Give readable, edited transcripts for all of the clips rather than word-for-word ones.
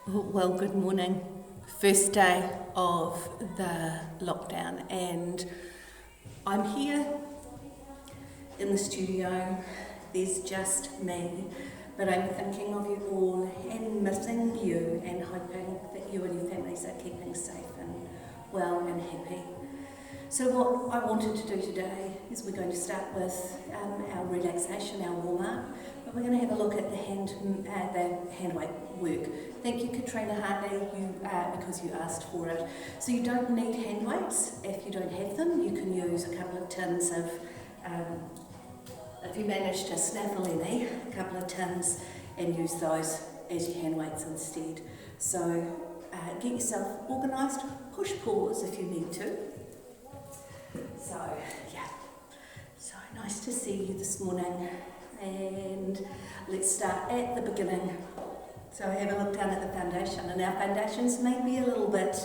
Well, good morning. First day of the lockdown, and I'm here in the studio. There's just me, but I'm thinking of you all and missing you and hoping that you and your families are keeping safe and well and happy. So what I wanted to do today is we're going to start with our relaxation, our warm-up, but we're going to have a look at the hand weight work. Thank you, Katrina Hartley, because you asked for it. So you don't need hand weights. If you don't have them, you can use a couple of tins of, if you manage to snaffle any, a couple of tins and use those as your hand weights instead. So get yourself organised, push pause if you need to. So, yeah, so nice to see you this morning, and let's start at the beginning. So have a look down at the foundation, and our foundations may be a little bit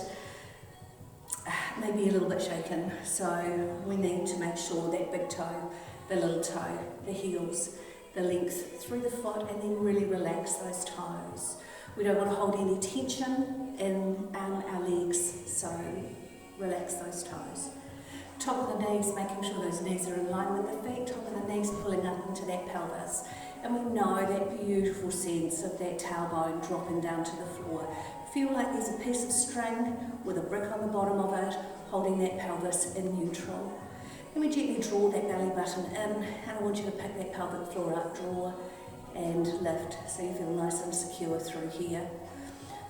shaken, so we need to make sure that big toe, the little toe, the heels, the length through the foot, and then really relax those toes. We don't want to hold any tension in our legs, so relax those toes. Top of the knees, making sure those knees are in line with the feet, top of the knees pulling up into that pelvis. And we know that beautiful sense of that tailbone dropping down to the floor. Feel like there's a piece of string with a brick on the bottom of it, holding that pelvis in neutral. And we gently draw that belly button in, and I want you to pick that pelvic floor up, draw and lift, so you feel nice and secure through here.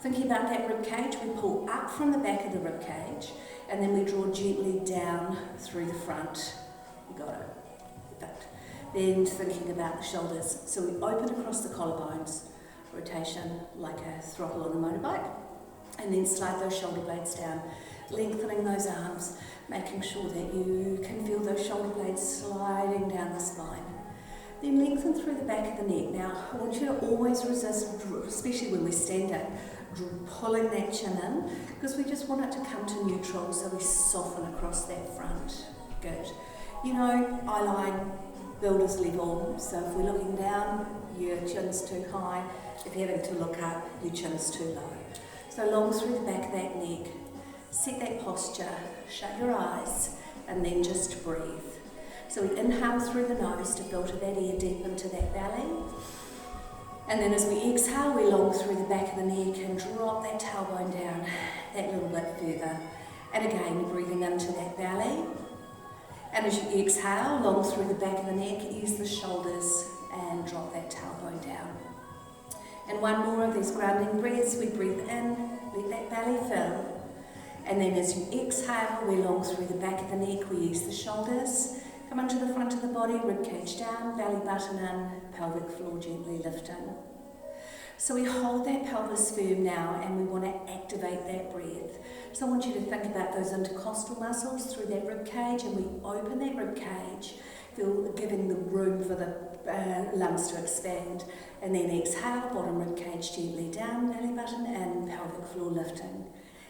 Thinking about that rib cage, we pull up from the back of the rib cage, and then we draw gently down through the front. You got it. Perfect. Then thinking about the shoulders. So we open across the collarbones, rotation like a throttle on a motorbike, and then slide those shoulder blades down, lengthening those arms, making sure that you can feel those shoulder blades sliding down the spine. Then lengthen through the back of the neck. Now, I want you to always resist, especially when we're standing, pulling that chin in, because we just want it to come to neutral, so we soften across that front. Good. You know, eye line, builder's level, so if we're looking down, your chin's too high. If you're having to look up, your chin's too low. So long through the back of that neck, set that posture, shut your eyes, and then just breathe. So we inhale through the nose to filter that air deep into that belly. And then as we exhale, we long through the back of the neck and drop that tailbone down that little bit further. And again, breathing into that belly. And as you exhale, long through the back of the neck, ease the shoulders and drop that tailbone down. And one more of these grounding breaths, we breathe in, let that belly fill. And then as you exhale, we long through the back of the neck, we ease the shoulders. Come onto the front of the body, rib cage down, belly button in, pelvic floor gently lifting. So we hold that pelvis firm now, and we want to activate that breath. So I want you to think about those intercostal muscles through that rib cage, and we open that rib cage, giving the room for the lungs to expand. And then exhale, bottom rib cage gently down, belly button in, pelvic floor lifting.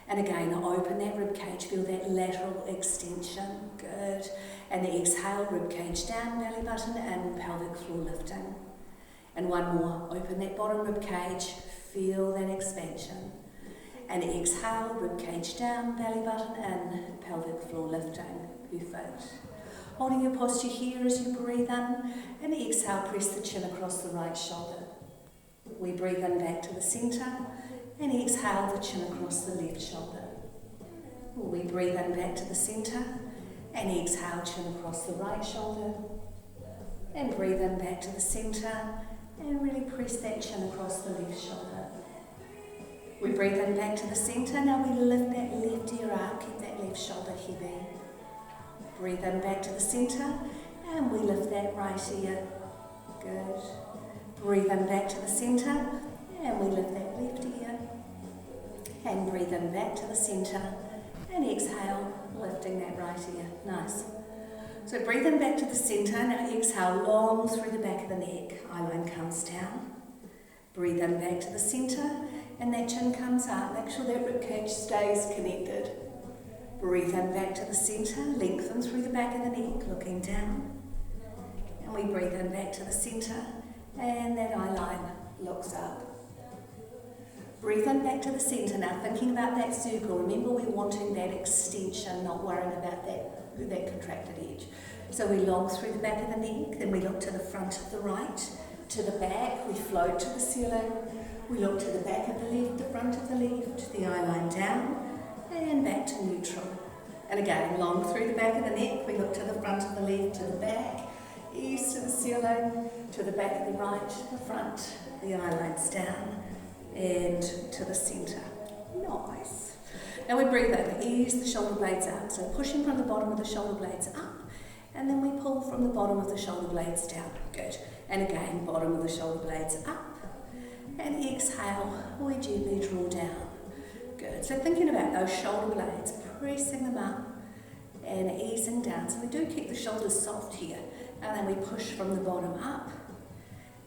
And again, open that rib cage, feel that lateral extension, good. And the exhale, rib cage down, belly button in, pelvic floor lifting. And one more, open that bottom rib cage, feel that expansion. And exhale, rib cage down, belly button in, pelvic floor lifting, perfect. Holding your posture here as you breathe in, and exhale, press the chin across the right shoulder. We breathe in back to the centre, and exhale the chin across the left shoulder. We breathe in back to the centre, and exhale chin across the right shoulder. And breathe in back to the centre, and really press that chin across the left shoulder. We breathe in back to the centre, now we lift that left ear up, keep that left shoulder heavy. Breathe in back to the centre, and we lift that right ear. Good. Breathe in back to the centre, and we lift that left ear. And breathe in back to the centre, and exhale, lifting that right ear. Nice. So breathe in back to the centre, now exhale long through the back of the neck. Eye line comes down. Breathe in back to the centre, and that chin comes up. Make sure that rib cage stays connected. Breathe in back to the centre, lengthen through the back of the neck, looking down. And we breathe in back to the centre, and that eye line looks up. Breathe in back to the centre. Now thinking about that circle, remember we're wanting that extension, not worrying about that contracted edge. So we log through the back of the neck, then we look to the front of the right, to the back, we float to the ceiling, we look to the back of the left, the front of the left, the eye line down, and back to neutral. And again, long through the back of the neck, we look to the front of the left, to the back, ease to the ceiling, to the back of the right, the front, the eye lines down, and to the centre. Nice. Now we breathe in, ease the shoulder blades up. So pushing from the bottom of the shoulder blades up, and then we pull from the bottom of the shoulder blades down. Good. And again, bottom of the shoulder blades up. And exhale, we gently draw down. Good. So thinking about those shoulder blades, pressing them up and easing down. So we do keep the shoulders soft here. And then we push from the bottom up.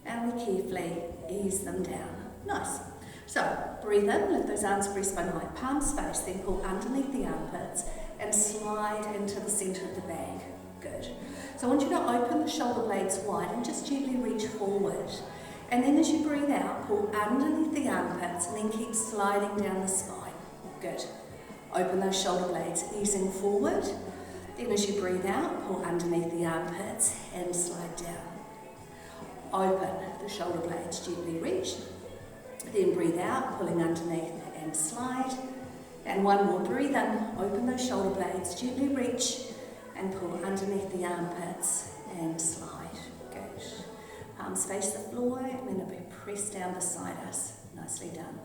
And we carefully ease them down. Nice. So breathe in, lift those arms breast bone height, palms face, then pull underneath the armpits and slide into the centre of the bag. Good. So I want you to open the shoulder blades wide and just gently reach forward. And then as you breathe out, pull underneath the armpits and then keep sliding down the spine. Good. Open those shoulder blades, easing forward. Then as you breathe out, pull underneath the armpits and slide down. Open the shoulder blades, gently reach. Then breathe out, pulling underneath and slide. And one more, breathe in, open those shoulder blades, gently reach and pull underneath the armpits and slide. Good. Palms face the floor and then be pressed down beside us. Nicely done.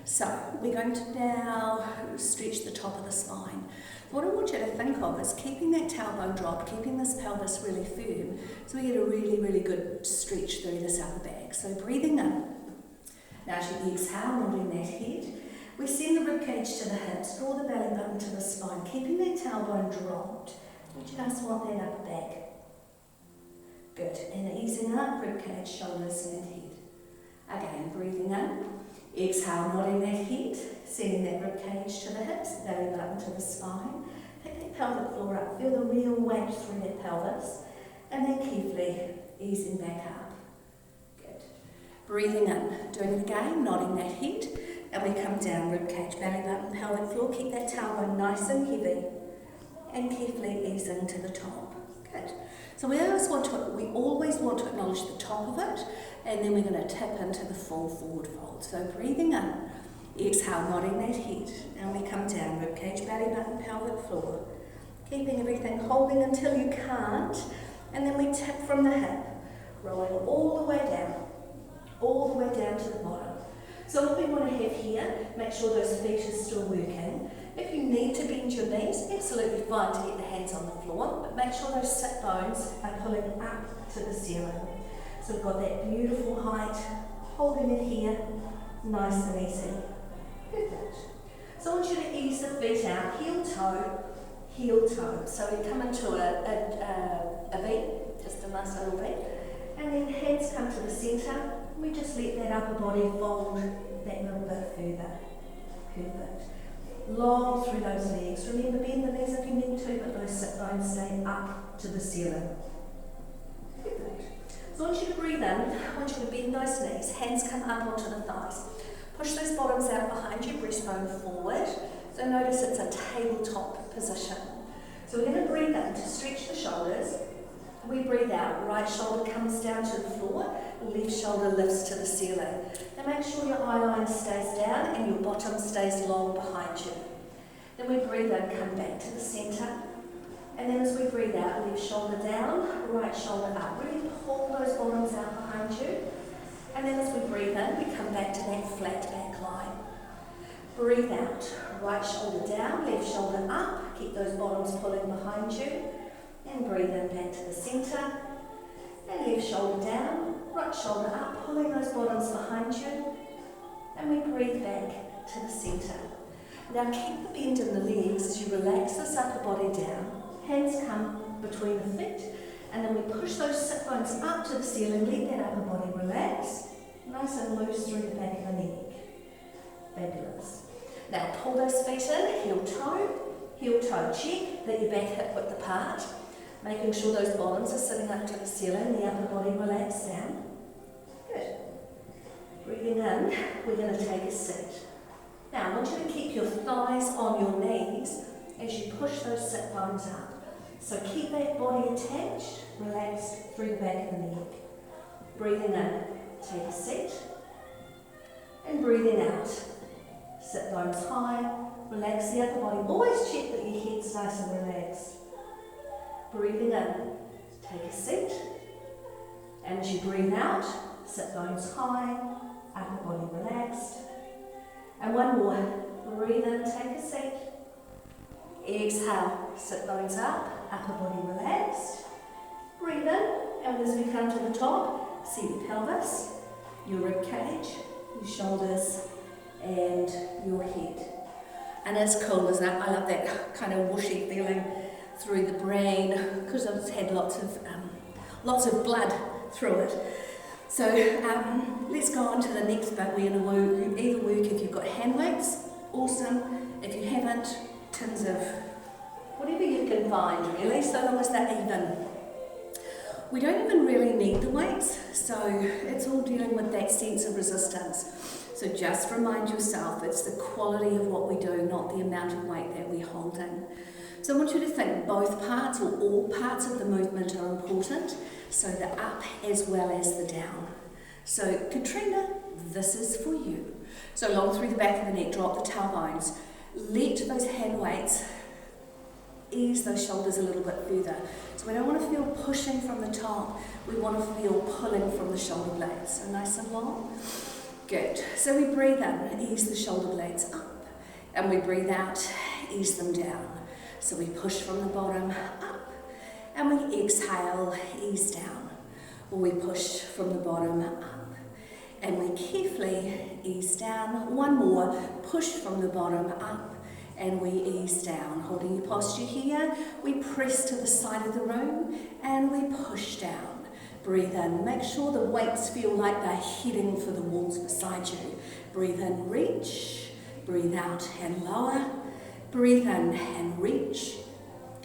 So we're going to now stretch the top of the spine. What I want you to think of is keeping that tailbone dropped, keeping this pelvis really firm, so we get a really, really good stretch through this upper back. So breathing in. Now as you exhale, nodding that head, we send the ribcage to the hips, draw the belly button to the spine, keeping that tailbone dropped. We just want that upper back. Good. And easing up, ribcage, shoulders and head. Again, breathing in. Exhale, nodding that head, sending that ribcage to the hips, belly button to the spine. Pick that pelvic floor up, feel the real weight through that pelvis, and then carefully easing back up. Good. Breathing in, doing it again, nodding that head, and we come down, ribcage, belly button, pelvic floor, keep that tailbone nice and heavy, and carefully easing to the top. Good. So we always want to acknowledge the top of it, and then we're going to tip into the full forward fold. So breathing in, exhale, nodding that head, and we come down, ribcage, belly button, pelvic floor, keeping everything holding until you can't, and then we tip from the hip, rolling all the way down to the bottom. So what we want to have here, make sure those feet are still working. If you need to bend your knees, absolutely fine to get the hands on the floor, but make sure those sit bones are pulling up to the ceiling. So we've got that beautiful height, holding it here, nice and easy. Perfect. So I want you to ease the feet out, heel toe. So we come into a V, just a nice little V, and then hands come to the centre. We just let that upper body fold that little bit further. Perfect. Long through those legs. Remember, bend the knees if you need to, but those sit bones stay up to the ceiling. Perfect. So I want you to breathe in. I want you to bend those knees. Hands come up onto the thighs. Push those bottoms out behind you, breastbone forward. So notice it's a tabletop position. So we're going to breathe in to stretch the shoulders. We breathe out. Right shoulder comes down to the floor. Left shoulder lifts to the ceiling. And make sure your eye line stays down and your bottom stays long behind you. Then we breathe in, come back to the centre. And then as we breathe out, left shoulder down, right shoulder up. Really pull those bottoms out behind you. And then as we breathe in, we come back to that flat back line. Breathe out, right shoulder down, left shoulder up. Keep those bottoms pulling behind you. And breathe in back to the centre. And left shoulder down, right shoulder up, pulling those bottoms behind you. And we breathe back to the centre. Now keep the bend in the legs as you relax this upper body down. Hands come between the feet. And then we push those sit bones up to the ceiling. Let that upper body relax. Nice and loose through the back of the neck. Fabulous. Now pull those feet in, heel toe check that your back hip width apart. Making sure those bottoms are sitting up to the ceiling, the upper body relaxed down. Good. Breathing in, we're going to take a sit. Now, I want you to keep your thighs on your knees as you push those sit bones up. So keep that body attached, relaxed through the back of the neck. Breathing in, take a sit. And breathing out, sit bones high, relax the upper body. Always check that your head's nice and relaxed. Breathing in, take a sit. And as you breathe out, sit bones high, upper body relaxed. And one more. Breathe in, take a seat. Exhale, sit bones up, upper body relaxed. Breathe in, and as we come to the top, see your pelvis, your rib cage, your shoulders, and your head. And it's cool, isn't it? I love that kind of whooshy feeling through the brain, because I've had lots of blood through it. So let's go on to the next bit. We're going to either work if you've got hand weights, awesome. If you haven't, tins of whatever you can find really, so long as they're even. We don't even really need the weights, so it's all dealing with that sense of resistance. So just remind yourself, it's the quality of what we do, not the amount of weight that we're holding. So I want you to think both parts or all parts of the movement are important, so the up as well as the down. So Katrina, this is for you. So long through the back of the neck, drop the tailbones. Let those hand weights ease those shoulders a little bit further. So we don't want to feel pushing from the top, we want to feel pulling from the shoulder blades. So nice and long. Good. So we breathe in, ease the shoulder blades up. And we breathe out, ease them down. So we push from the bottom up. And we exhale, ease down. Or we push from the bottom up. And we carefully ease down. One more, push from the bottom up. And we ease down, holding your posture here. We press to the side of the room and we push down. Breathe in, make sure the weights feel like they're heading for the walls beside you. Breathe in, reach. Breathe out and lower. Breathe in and reach.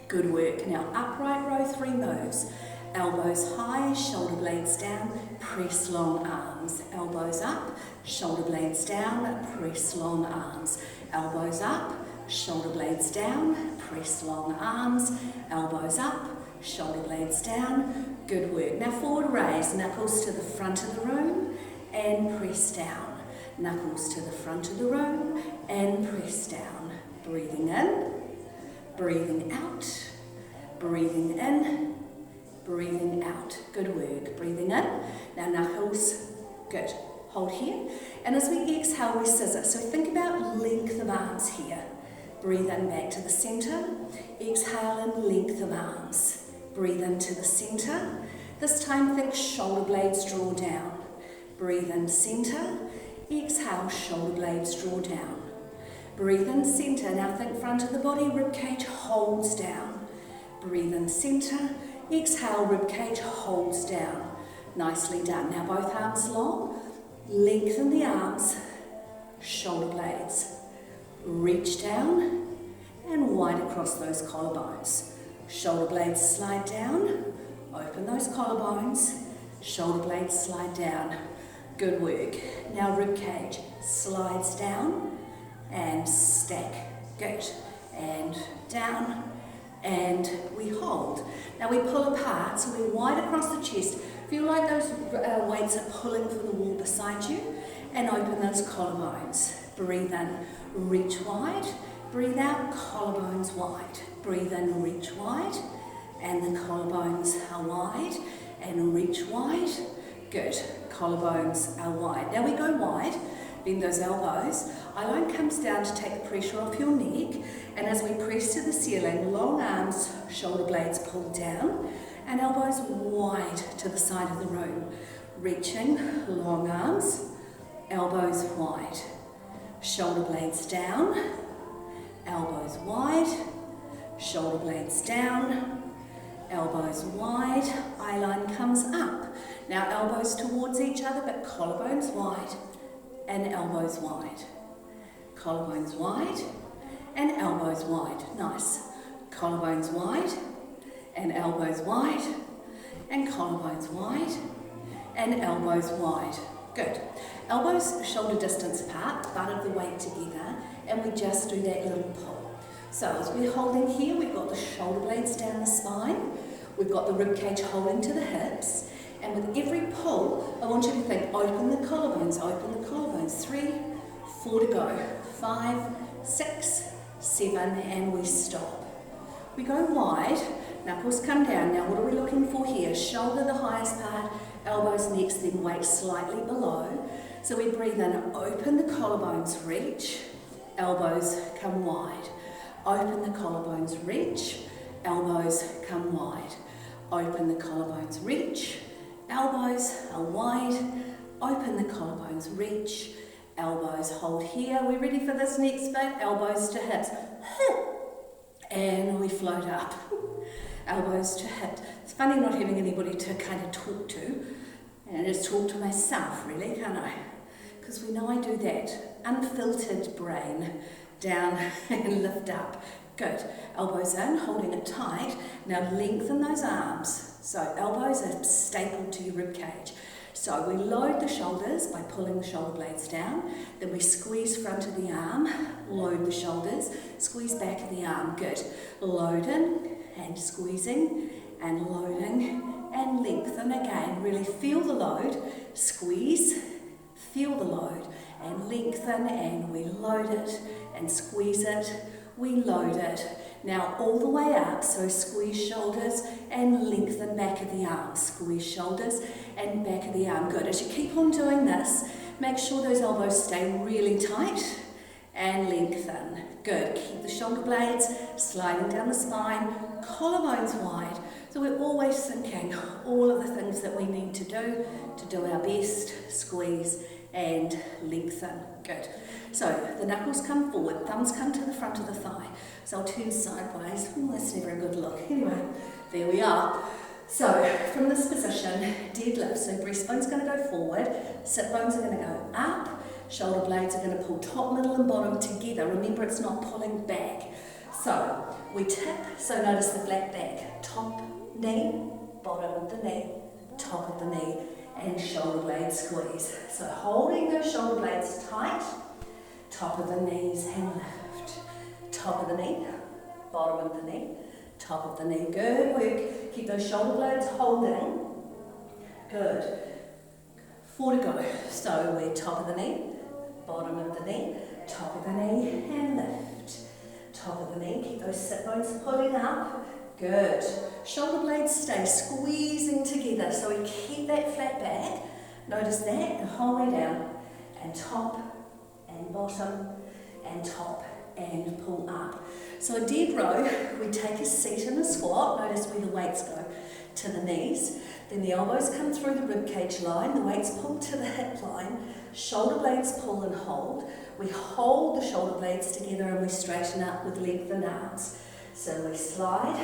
Good work. Now upright row 3 moves. Elbows high, shoulder blades down, press long arms. Elbows up, shoulder blades down, press long arms. Elbows up, shoulder blades down, press long arms, elbows up, shoulder blades down. Good work. Now forward raise, knuckles to the front of the room and press down. Knuckles to the front of the room and press down. Breathing in, breathing out, breathing in, breathing out. Good work. Breathing in. Now knuckles, good. Hold here. And as we exhale, we scissor. So think about length of arms here. Breathe in back to the centre. Exhale and length of arms. Breathe into the centre. This time think shoulder blades draw down. Breathe in centre. Exhale, shoulder blades draw down. Breathe in centre. Now think front of the body, ribcage holds down. Breathe in centre. Exhale, ribcage holds down. Nicely done. Now both arms long. Lengthen the arms. Shoulder blades. Reach down and wide across those collarbones. Shoulder blades slide down, open those collarbones, shoulder blades slide down. Good work. Now rib cage slides down and stack. Good. And down and we hold. Now we pull apart, so we're wide across the chest. Feel like those weights are pulling from the wall beside you and open those collarbones. Breathe in, reach wide. Breathe out, collarbones wide. Breathe in, reach wide. And the collarbones are wide. And reach wide. Good. Collarbones are wide. Now we go wide. Bend those elbows. Eye line comes down to take the pressure off your neck. And as we press to the ceiling, long arms, shoulder blades pull down. And elbows wide to the side of the room. Reaching, long arms, elbows wide. Shoulder blades down, elbows wide, shoulder blades down, elbows wide, eye line comes up. Now elbows towards each other but collarbones wide and elbows wide. Collarbones wide and elbows wide. Nice. Collarbones wide and elbows wide and collarbones wide and elbows wide. Good. Elbows shoulder distance apart, butt of the weight together, and we just do that little pull. So as we're holding here, we've got the shoulder blades down the spine, we've got the rib cage holding to the hips, and with every pull, I want you to think, open the collarbones, 3, 4 to go, 5, 6, 7, and we stop. We go wide, knuckles come down. Now what are we looking for here? Shoulder the highest part, elbows next, then weight slightly below. So we breathe in, open the collarbones, reach, elbows come wide. Open the collarbones, reach, elbows come wide. Open the collarbones, reach, elbows are wide. Open the collarbones, reach, elbows hold here. We're ready for this next bit, elbows to hips. And we float up. Elbows to hips. It's funny not having anybody to kind of talk to, and just talk to myself really, can't I? Because we know I do that. Unfiltered brain. Down and lift up. Good. Elbows in, holding it tight. Now lengthen those arms. So elbows are stapled to your rib cage. So we load the shoulders by pulling the shoulder blades down. Then we squeeze front of the arm, load the shoulders, squeeze back of the arm. Good. Loading and squeezing and loading and lengthen again. Really feel the load. Squeeze, feel the load and lengthen, and we load it and squeeze it. We load it. Now all the way up, so squeeze shoulders and lengthen back of the arm. Squeeze shoulders and back of the arm. Good. As you keep on doing this, make sure those elbows stay really tight and lengthen. Good. Keep the shoulder blades sliding down the spine, collarbones wide. So we're always thinking all of the things that we need to do our best. Squeeze and lengthen. Good. So the knuckles come forward, thumbs come to the front of the thigh. So I'll turn sideways. Oh, that's never a good look. Anyway, there we are. So from this position, deadlift. So breastbone's going to go forward, sit bones are going to go up, shoulder blades are going to pull top, middle and bottom together. Remember, it's not pulling back. So we tip, so notice the flat back. Top knee, bottom of the knee, top of the knee, and shoulder blades squeeze. So holding those shoulder blades tight, top of the knees and lift. Top of the knee, bottom of the knee, top of the knee. Good work. Keep those shoulder blades holding. Good. 4 to go. So we're top of the knee, bottom of the knee, top of the knee and lift. Top of the knee. Keep those sit bones pulling up. Good. Shoulder blades stay squeezing together. So we keep that flat back. Notice that the whole way down. And top and bottom and top and pull up. So a dead row, we take a seat in a squat. Notice where the weights go to the knees. Then the elbows come through the ribcage line. The weights pull to the hip line. Shoulder blades pull and hold. We hold the shoulder blades together and we straighten up with lengthened arms. So we slide,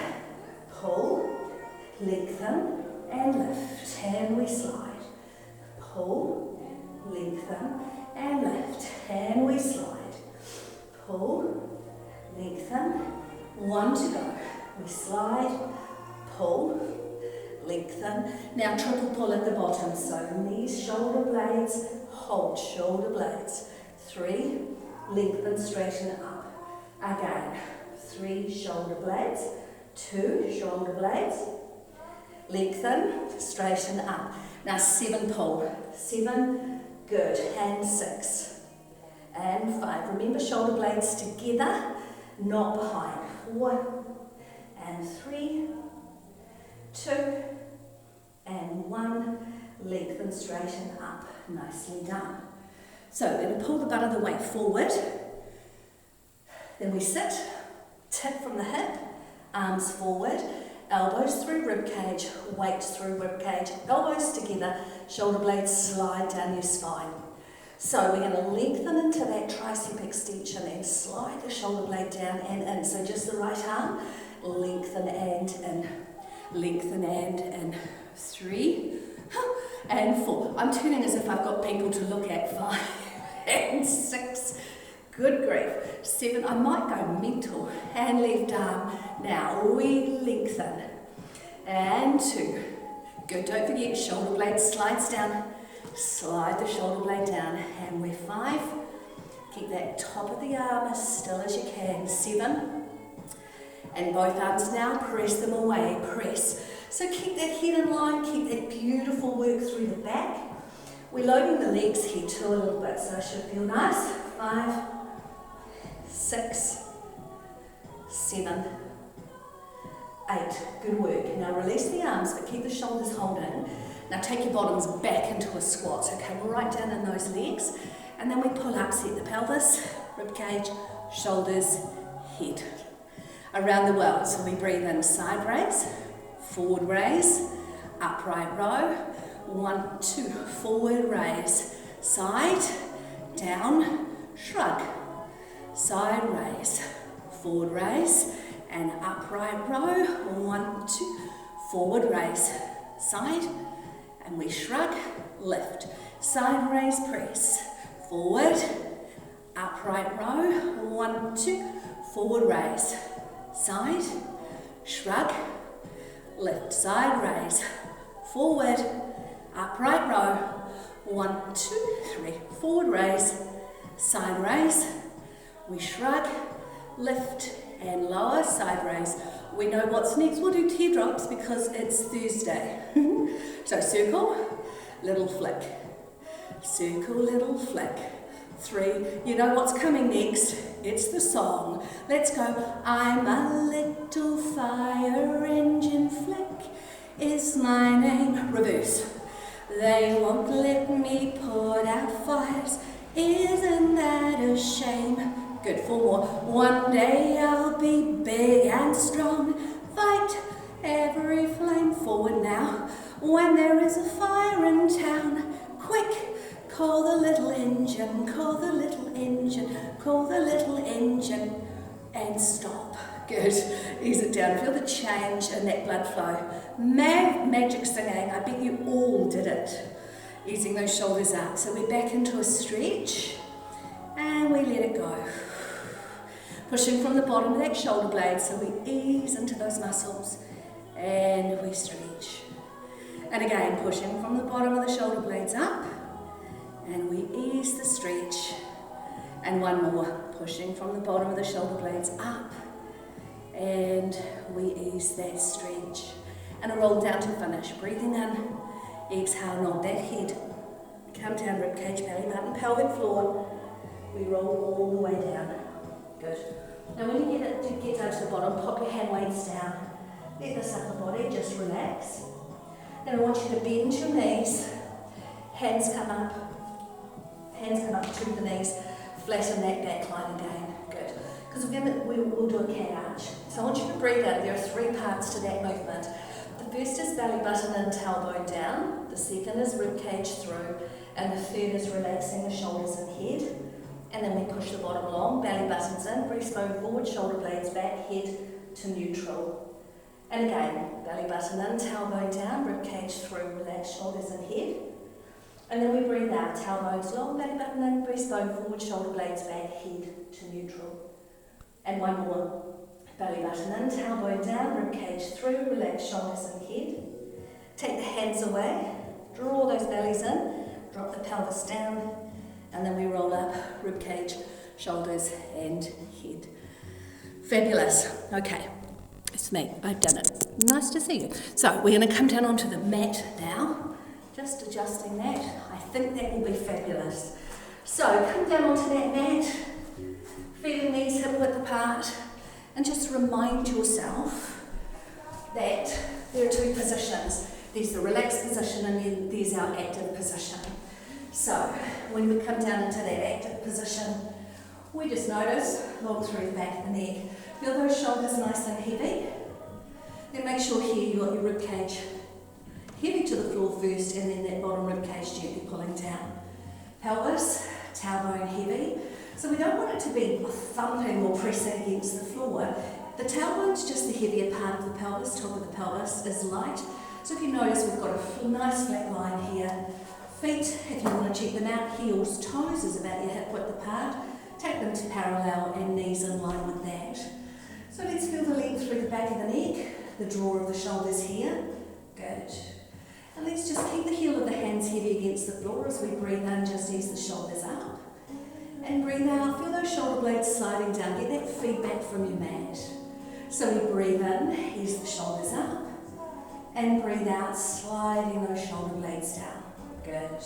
pull, lengthen and lift. And we slide, pull, lengthen and lift. And we slide, pull, lengthen. 1 to go. We slide, pull, lengthen. Now triple pull at the bottom. So knees, shoulder blades, hold shoulder blades. 3, lengthen, straighten up. Again. 3 shoulder blades, 2 shoulder blades, lengthen, straighten up. Now 7 pull, 7, good, and 6, and 5. Remember shoulder blades together, not behind. 4, and 3, 2, and 1, lengthen, straighten up. Nicely done. So we're going to pull the butt of the weight forward, then we sit. Tip from the hip, arms forward, elbows through rib cage, weight through rib cage, elbows together, shoulder blades slide down your spine. So we're going to lengthen into that tricep extension and slide the shoulder blade down and in. So just the right arm, lengthen and in, lengthen and in. 3 and 4. I'm turning as if I've got people to look at. 5 and 6. Good grief. 7, I might go mental. Hand left arm. Now we lengthen. And 2. Good, don't forget, shoulder blade slides down Slide the shoulder blade down, hammer 5. Keep that top of the arm as still as you can. 7. And both arms now, press them away, press. So keep that head in line, keep that beautiful work through the back. We're loading the legs here too a little bit, so it should feel nice. 5, 6, 7, 8. Good work. Now release the arms, but keep the shoulders holding. Now take your bottoms back into a squat. So come right down in those legs, and then we pull up, set the pelvis, rib cage, shoulders, head. Around the world, so we breathe in side raise, forward raise, upright row, 1, 2, forward raise, side, down, shrug, side raise, forward raise, and upright row, 1, 2, forward raise, side, and we shrug, lift, side raise, press, forward, upright row, 1, 2, forward raise, side, shrug, lift, side raise, forward, upright row, 1, 2, 3, forward raise, side raise, we shrug, lift and lower, side raise. We know what's next. We'll do teardrops because it's Thursday. So circle, little flick, circle, little flick. 3, you know what's coming next. It's the song. Let's go. I'm a little fire engine, flick is my name. Reverse. They won't let me put out fires. Isn't that a shame? Good. 4 more. One day I'll be big and strong. Fight every flame. Forward now. When there is a fire in town, quick. Call the little engine, call the little engine, call the little engine, and stop. Good. Ease it down. Feel the change in that blood flow. Magic singing. I bet you all did it. Easing those shoulders up. So we're back into a stretch, and we let it go. Pushing from the bottom of that shoulder blade, so we ease into those muscles, and we stretch. And again, pushing from the bottom of the shoulder blades up, and we ease the stretch, and one more, pushing from the bottom of the shoulder blades up, and we ease that stretch, and a roll down to finish. Breathing in, exhale, nod that head, come down, rib cage, belly button, pelvic floor. We roll all the way down. Good. Now when you get down to the bottom, pop your hand weights down. Let this upper body just relax. Then I want you to bend your knees, hands come up to the knees, flatten that back line again. Good. Because we'll do a cat arch. So I want you to breathe out. There are 3 parts to that movement. The first is belly button in, tailbone down. The second is rib cage through. And the third is relaxing the shoulders and head. And then we push the bottom long, belly buttons in, breastbone forward, shoulder blades back, head to neutral. And again, belly button in, tailbone down, rib cage through, relax shoulders and head. And then we breathe out, tailbones long, belly button in, breastbone forward, shoulder blades back, head to neutral. And one more, belly button in, tailbone down, rib cage through, relax shoulders and head. Take the hands away, draw those bellies in, drop the pelvis down, and then we roll up, rib cage, shoulders and head. Fabulous. Okay, it's me, I've done it. Nice to see you. So we're going to come down onto the mat now. Just adjusting that. I think that will be fabulous. So come down onto that mat, feet and knees hip width apart, and just remind yourself that there are 2 positions. There's the relaxed position and then there's our active position. So when we come down into that active position, we just notice, look through the back of the neck. Feel those shoulders nice and heavy. Then make sure here you've got your rib cage heavy to the floor first, and then that bottom rib cage gently pulling down. Pelvis, tailbone heavy. So we don't want it to be thumping or pressing against the floor. The tailbone's just the heavier part of the pelvis, top of the pelvis is light. So if you notice, we've got a nice flat line here. Feet, if you want to check them out, heels, toes is about your hip width apart. Take them to parallel and knees in line with that. So let's feel the length through the back of the neck, the draw of the shoulders here. Good. And let's just keep the heel of the hands heavy against the floor as we breathe in, just ease the shoulders up. And breathe out, feel those shoulder blades sliding down, get that feedback from your mat. So we breathe in, ease the shoulders up. And breathe out, sliding those shoulder blades down. Good.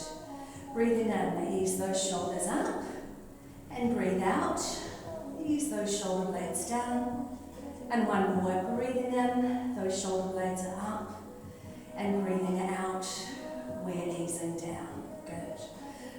Breathing in, ease those shoulders up. And breathe out, ease those shoulder blades down. And one more, breathing in, those shoulder blades are up. And breathing out, we're easing down. Good.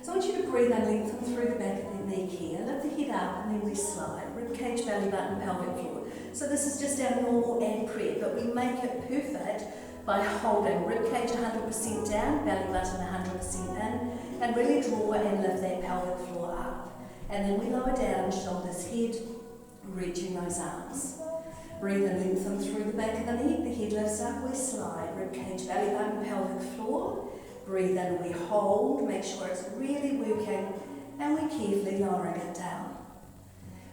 So I want you to breathe in, lengthen through the back of the neck here. Lift the head up and then we slide. Rib cage, belly button, pelvic floor. So this is just our normal and prep, but we make it perfect by holding rib cage 100% down, belly button 100% in, and really draw and lift that pelvic floor up. And then we lower down, shoulders, head, reaching those arms. Breathe in, lengthen through the back of the neck, the head lifts up, we slide, rib cage, belly button, pelvic floor. Breathe in, we hold, make sure it's really working, and we carefully lowering it down.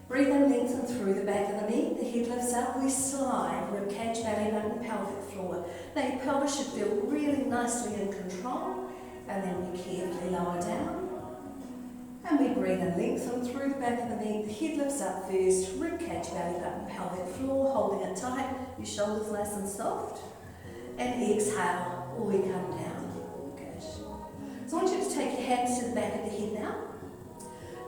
Breathe in, lengthen through the back of the neck, the head lifts up, we slide, rib cage, belly button, pelvic floor. Now your pelvis should feel really nicely in control, and then we carefully lower down. And we breathe in, lengthen through the back of the neck, the head lifts up first, rib cage, belly button, pelvic floor, holding it tight, your shoulders nice and soft. And exhale, we come down. Good. So I want you to take your hands to the back of the head now.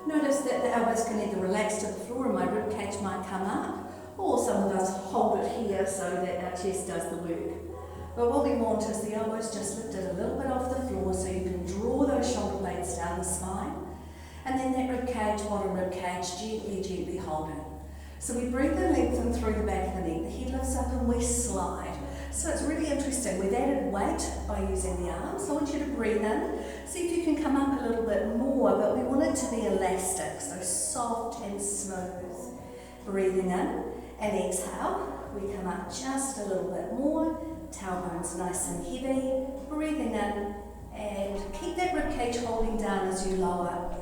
Notice that the elbows can either relax to the floor and my rib cage might come up, or some of us hold it here so that our chest does the work. But what we want is the elbows just lifted a little bit off the floor so you can draw those shoulder blades down the spine. And then that rib cage, bottom rib cage, gently, gently holding. So we breathe in, lengthen through the back of the neck, the head lifts up and we slide. So it's really interesting, we've added weight by using the arms. So I want you to breathe in, see if you can come up a little bit more, but we want it to be elastic, so soft and smooth. Breathing in and exhale, we come up just a little bit more, tailbones nice and heavy. Breathing in and keep that rib cage holding down as you lower.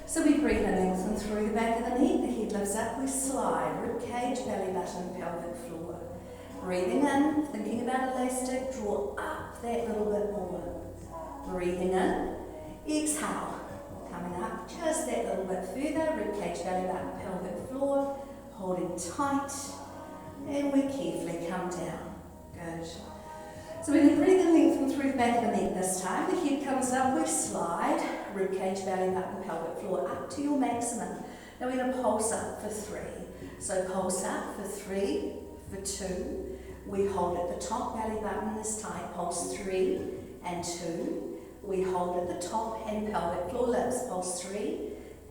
So we breathe in, lengthen through the back of the neck, the head lifts up, we slide, rib cage, belly button, pelvic floor. Breathing in, thinking about elastic, draw up that little bit more. Breathing in, exhale, coming up just that little bit further, rib cage, belly button, pelvic floor, holding tight, and we carefully come down. Good. So we're going to breathe in, lengthen through the back of the neck this time. The head comes up, we slide, rib cage, belly button, pelvic floor, up to your maximum. Now we're going to pulse up for 3. So pulse up for 3, for 2. We hold at the top, belly button is tight, pulse 3 and 2. We hold at the top and pelvic floor lifts, pulse 3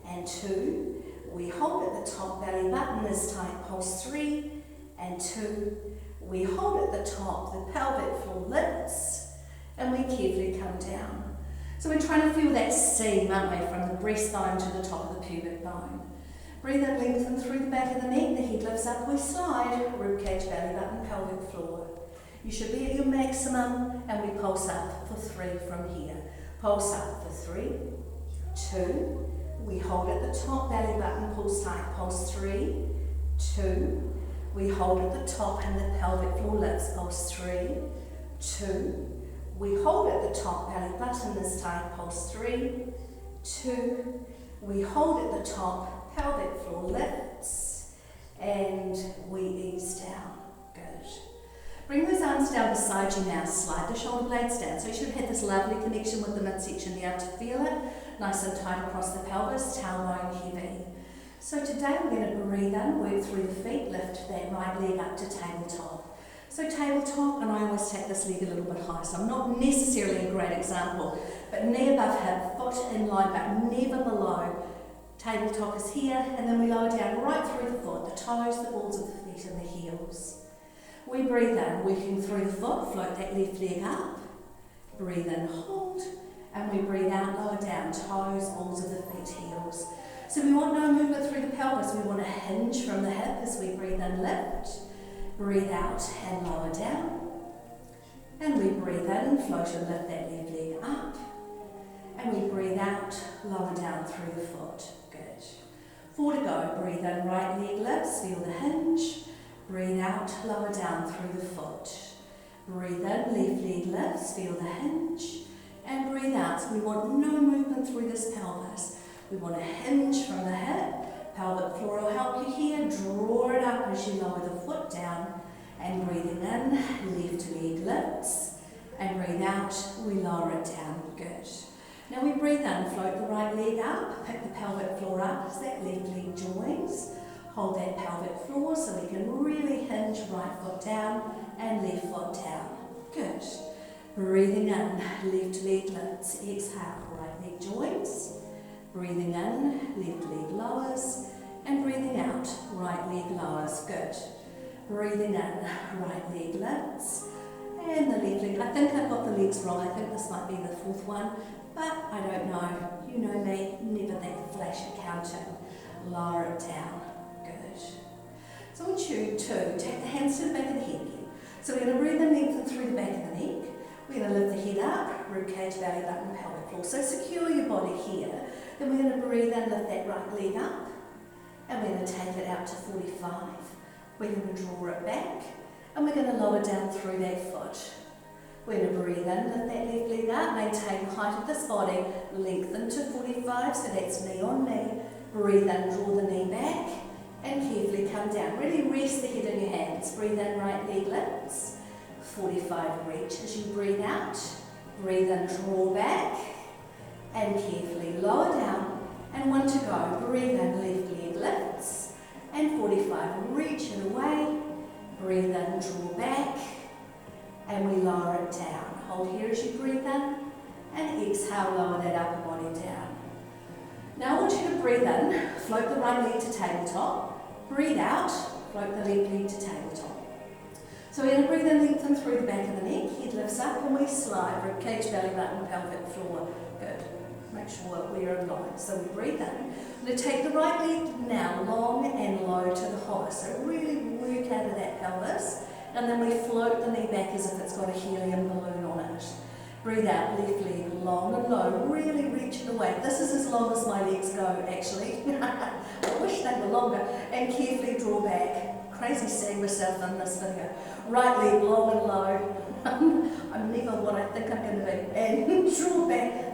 and 2. We hold at the top, belly button is tight, pulse 3 and 2. We hold at the top, the pelvic floor lifts, and we carefully come down. So we're trying to feel that seam, aren't we, from the breastbone to the top of the pubic bone. Breathe in, lengthen through the back of the neck, the head lifts up, we slide, rib cage, belly button, pelvic floor. You should be at your maximum, and we pulse up for 3 from here. Pulse up for 3, 2, we hold at the top, belly button, pulse tight, pulse 3, 2, we hold at the top and the pelvic floor lifts, pulse 3, 2, we hold at the top, belly button is tight, pulse 3, 2, we hold at the top, pelvic floor lifts, and we ease down. Good. Bring those arms down beside you now, slide the shoulder blades down. So you should have had this lovely connection with the midsection there to feel it, nice and tight across the pelvis, tailbone heavy. So today we're going to breathe in, work through the feet, lift that right leg up to tabletop. So tabletop, and I always take this leg a little bit high, so I'm not necessarily a great example, but knee above hip, foot in line, but never below. Tabletop is here, and then we lower down right through the foot, the toes, the balls of the feet and the heels. We breathe in, working through the foot, float that left leg up. Breathe in, hold, and we breathe out, lower down, toes, balls of the feet, heels. So we want no movement through the pelvis, we want a hinge from the hip as we breathe in, lift. Breathe out and lower down. And we breathe in, float and lift that left leg up. And we breathe out, lower down through the foot. Good. 4 to go. Breathe in, right leg lifts, feel the hinge. Breathe out, lower down through the foot. Breathe in, left leg lifts, feel the hinge. And breathe out. So we want no movement through this pelvis. We want a hinge from the hip. Pelvic floor will help you here. Draw it up as you lower the foot down. And breathing in, left leg lifts. And breathe out, we lower it down. Good. Now we breathe in, float the right leg up, pick the pelvic floor up as that left leg joins. Hold that pelvic floor so we can really hinge right foot down and left foot down. Good. Breathing in, left leg lifts. Exhale, right leg joins. Breathing in, left leg lowers. And breathing out, right leg lowers. Good. Breathing in, right leg lifts. And the left leg. I think I've got the legs wrong. I think this might be the fourth one. But I don't know. You know me, never that flash accounting. Lower it down. Good. So I want you to take the hands to the back of the head. So we're going to breathe in, lengthen through the back of the neck. We're going to lift the head up, rib cage, belly button, pelvic floor. So secure your body here. Then we're going to breathe in, lift that right leg up. And we're going to take it out to 45. We're going to draw it back. And we're going to lower down through that foot. We're going to breathe in, lift that left leg up, maintain the height of this body, lengthen to 45, so that's knee on knee. Breathe in, draw the knee back, and carefully come down. Really rest the head in your hands. Breathe in, right leg lifts. 45, reach as you breathe out. Breathe in, draw back, and carefully lower down. And 1 to go. Breathe in, left leg lifts, and 45, reach it away. Breathe in, draw back, and we lower it down. Hold here as you breathe in, and exhale, lower that upper body down. Now I want you to breathe in, float the right leg to tabletop. Breathe out, float the left leg to tabletop. So we're going to breathe in, lengthen through the back of the neck, head lifts up, and we slide, rib cage, belly button, pelvic floor. Good. Make sure we're in line. So we breathe in. We're going to take the right leg now long and low to the hover. So really work out of that pelvis. And then we float the knee back as if it's got a helium balloon on it. Breathe out, left leg long and low. Really reach it away. This is as long as my legs go, actually. I wish they were longer. And carefully draw back. Crazy seeing myself in this video. Right leg long and low. I'm never what I think I'm going to be. And draw back.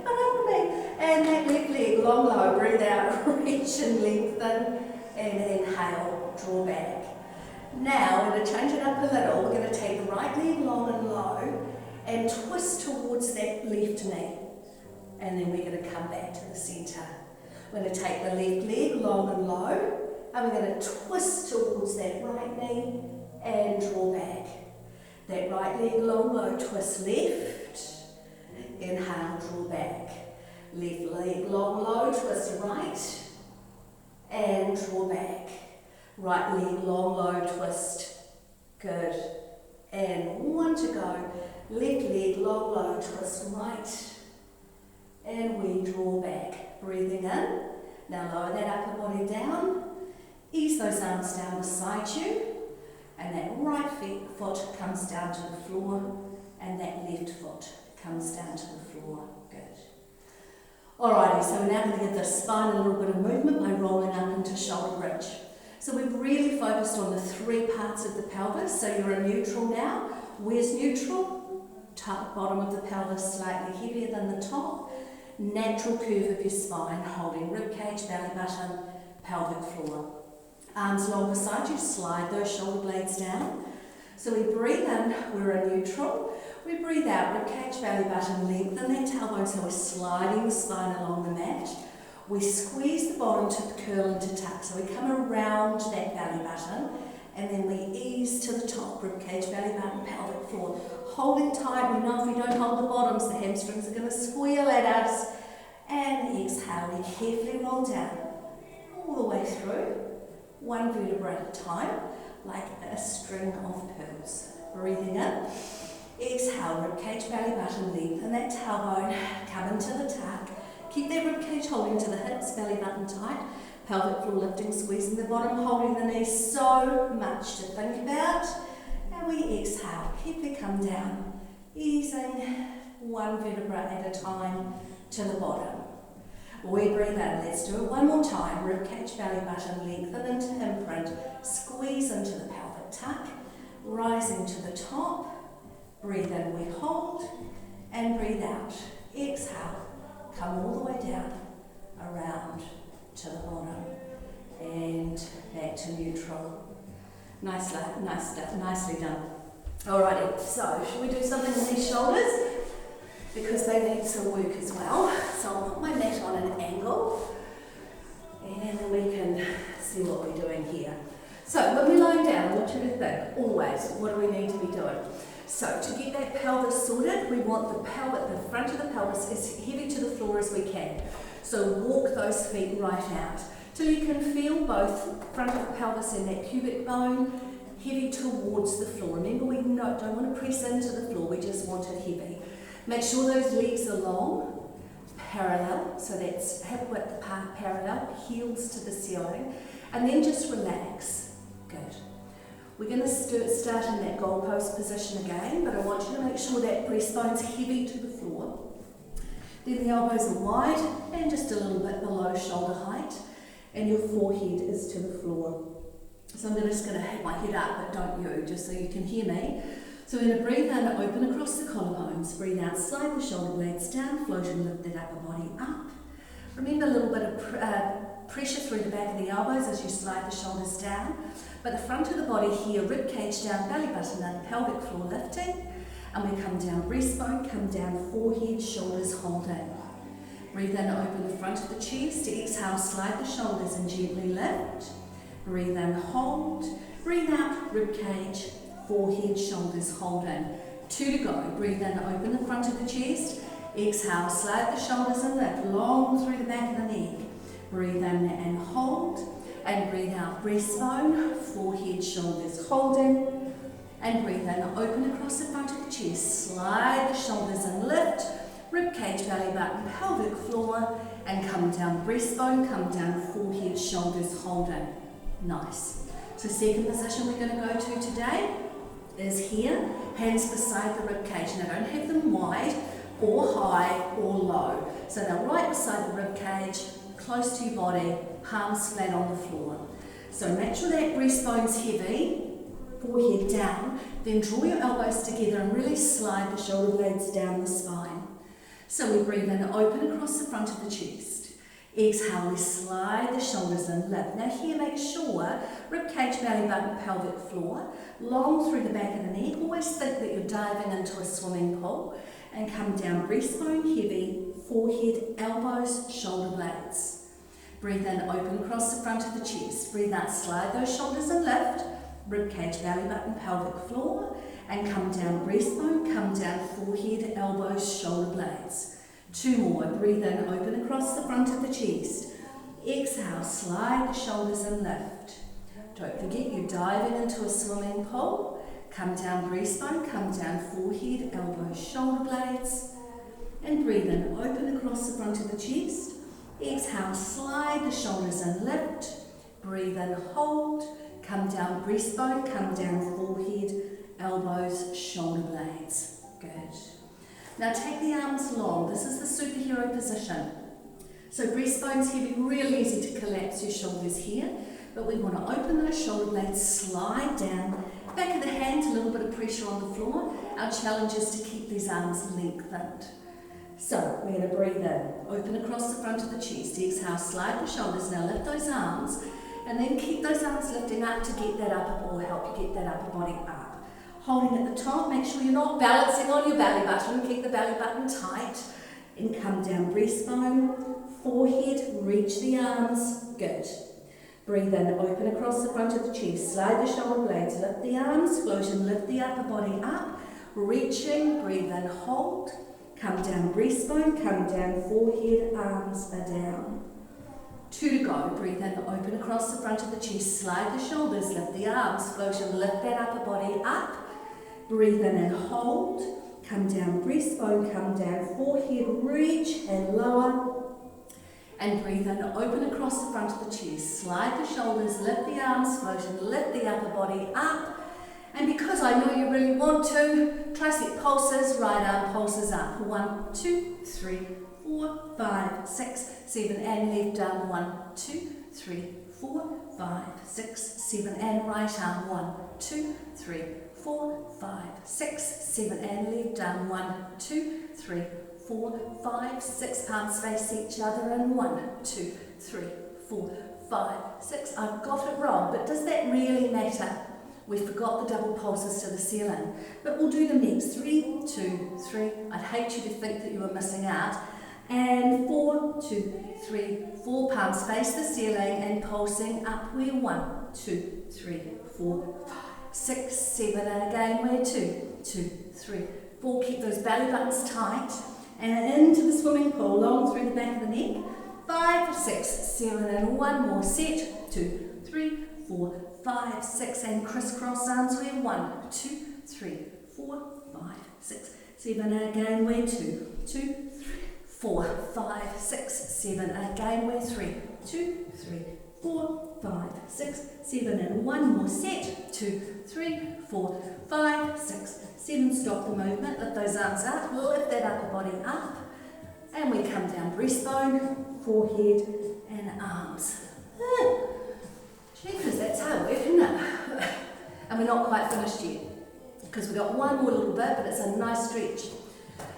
And that left leg long, low. Breathe out, reach and lengthen. And inhale, draw back. Now we're going to change it up a little. We're going to take the right leg long and low and twist towards that left knee. And then we're going to come back to the centre. We're going to take the left leg long and low and we're going to twist towards that right knee and draw back. That right leg long, low, twist left. Inhale, draw back. Left leg long, low, twist right and draw back. Right leg long, low, twist. Good. And 1 to go. Left leg long, low, twist right. And we draw back. Breathing in. Now lower that upper body down. Ease those arms down beside you. And that right foot comes down to the floor. And that left foot comes down to the floor. Good. Alrighty, so we're now going to give the spine a little bit of movement by rolling up into shoulder bridge. So we've really focused on the 3 parts of the pelvis. So you're in neutral now. Where's neutral? Top, bottom of the pelvis slightly heavier than the top. Natural curve of your spine, holding rib cage, belly button, pelvic floor. Arms long beside you, slide those shoulder blades down. So we breathe in, we're in neutral. We breathe out, rib cage, belly button, lengthen that tailbone so we're sliding the spine along the mat. We squeeze the bottom to curl into tuck. So we come around that belly button and then we ease to the top, rib cage, belly button, pelvic floor. Holding tight, we know if we don't hold the bottoms, the hamstrings are going to squeal at us. And exhale, we carefully roll down all the way through, 1 vertebra at a time, like a string of pearls. Breathing in. Exhale, rib cage, belly button, lengthen that tailbone, come into the tuck. Keep that rib cage holding to the hips, belly button tight, pelvic floor lifting, squeezing the bottom, holding the knees. So much to think about. And we exhale, carefully come down, easing 1 vertebra at a time to the bottom. We breathe in, let's do it one more time. Rib cage, belly button, lengthen into imprint, squeeze into the pelvic tuck, rising to the top. Breathe in, we hold, and breathe out. Exhale, come all the way down, around to the bottom, and back to neutral. Nicely done. Alrighty, so should we do something with these shoulders? Because they need some work as well. So I'll put my mat on an angle, and then we can see what we're doing here. So when we're lying down, I want you to think, always, what do we need to be doing? So to get that pelvis sorted, we want the front of the pelvis as heavy to the floor as we can. So walk those feet right out till you can feel both front of the pelvis and that pubic bone heavy towards the floor. Remember, we don't want to press into the floor, we just want it heavy. Make sure those legs are long, parallel, so that's hip width parallel, heels to the ceiling, and then just relax. Good. We're going to start in that goalpost position again, but I want you to make sure that breastbone's heavy to the floor. Then the elbows are wide and just a little bit below shoulder height, and your forehead is to the floor. So I'm just going to hit my head up, but don't you, just so you can hear me. So we're going to breathe in, open across the collarbones. Breathe out, slide the shoulder blades down, float and lift that upper body up. Remember a little bit of pressure through the back of the elbows as you slide the shoulders down. But the front of the body here, rib cage down, belly button and pelvic floor lifting. And we come down breastbone, come down forehead, shoulders holding. Breathe in, open the front of the chest. Exhale, slide the shoulders and gently lift. Breathe in, hold. Breathe out, rib cage, forehead, shoulders holding. 2 to go. Breathe in, open the front of the chest. Exhale, slide the shoulders and lift, long through the back of the neck. Breathe in and hold. And breathe out, breastbone, forehead, shoulders holding. And breathe in, open across the front of the chest. Slide the shoulders and lift. Rib cage, belly button, pelvic floor. And come down, breastbone, come down, forehead, shoulders holding. Nice. So second position we're going to go to today is here, hands beside the rib cage. Now don't have them wide or high or low. So they're right beside the rib cage, close to your body, palms flat on the floor. So make sure that breastbone's heavy, forehead down, then draw your elbows together and really slide the shoulder blades down the spine. So we breathe in, open across the front of the chest. Exhale, we slide the shoulders and lift. Now here, make sure, rib cage, belly button, pelvic floor, long through the back of the neck. Always think that you're diving into a swimming pool. And come down, breastbone heavy, forehead, elbows, shoulder blades. Breathe in, open across the front of the chest. Breathe out, slide those shoulders and lift. Rib cage, belly button, pelvic floor. And come down, breastbone, come down, forehead, elbows, shoulder blades. 2 more. Breathe in, open across the front of the chest. Exhale, slide the shoulders and lift. Don't forget you're diving into a swimming pool. Come down, breastbone, come down, forehead, elbows, shoulder blades. And breathe in, open across the front of the chest. Exhale, slide the shoulders and lift. Breathe in, hold. Come down, breastbone, come down, forehead, elbows, shoulder blades. Good. Now take the arms long. This is the superhero position. So breastbone's heavy, really easy to collapse your shoulders here. But we want to open those shoulder blades, slide down. Back of the hands, a little bit of pressure on the floor. Our challenge is to keep these arms lengthened. So we're going to breathe in, open across the front of the chest. Exhale, slide the shoulders. Now lift those arms. And then keep those arms lifting up to get that upper, or help you get that upper body up. Holding at the top, make sure you're not balancing on your belly button. Keep the belly button tight. And come down, breastbone, forehead, reach the arms. Good. Breathe in, open across the front of the chest. Slide the shoulder blades, lift the arms, float and lift the upper body up. Reaching, breathe in, hold. Come down, breastbone, come down, forehead, arms are down. 2 to go. Breathe in, open across the front of the chest. Slide the shoulders, lift the arms, float and lift that upper body up. Breathe in and hold. Come down, breastbone, come down, forehead, reach and lower. And breathe in, open across the front of the chest. Slide the shoulders, lift the arms, float and lift the upper body up. And because I know you really want to, classic pulses, right arm pulses up. 1, 2, 3, 4, 5, 6, 7, and left arm. 1, 2, 3, 4, 5, 6, 7, and right arm. 1, 2, 3, 4, 5, 6, 7, and left arm. 1, 2, 3, 4, 5, 6. Palms face each other, and 1, 2, 3, 4, 5, 6. I've got it wrong, but does that really matter? We forgot the double pulses to the ceiling, but we'll do them next. 3, 2, 3. I'd hate you to think that you were missing out. And 4, 2, 3, 4. Palms face the ceiling and pulsing up. We're 1, 2, 3, 4, 5, 6, 7. And again, we're 2, 2, 3, 4. Keep those belly buttons tight. And into the swimming pool, long through the back of the neck. 5, 6, 7, and one more set. 2, 3, 4, 5, 6, and crisscross arms. We're 1, 2, 3, 4, 5, 6, 7. And again, we're 2, 2, 3, 4, 5, 6, 7. Again, we're 3, 2, 3, 4, 5, 6, 7. And one more set. 2, 3, 4, 5, 6, 7. Stop the movement. Lift those arms up. Lift that upper body up. And we come down breastbone, forehead, and arms. Jeepers, that's hard work, isn't it? And we're not quite finished yet, because we've got one more little bit, but it's a nice stretch.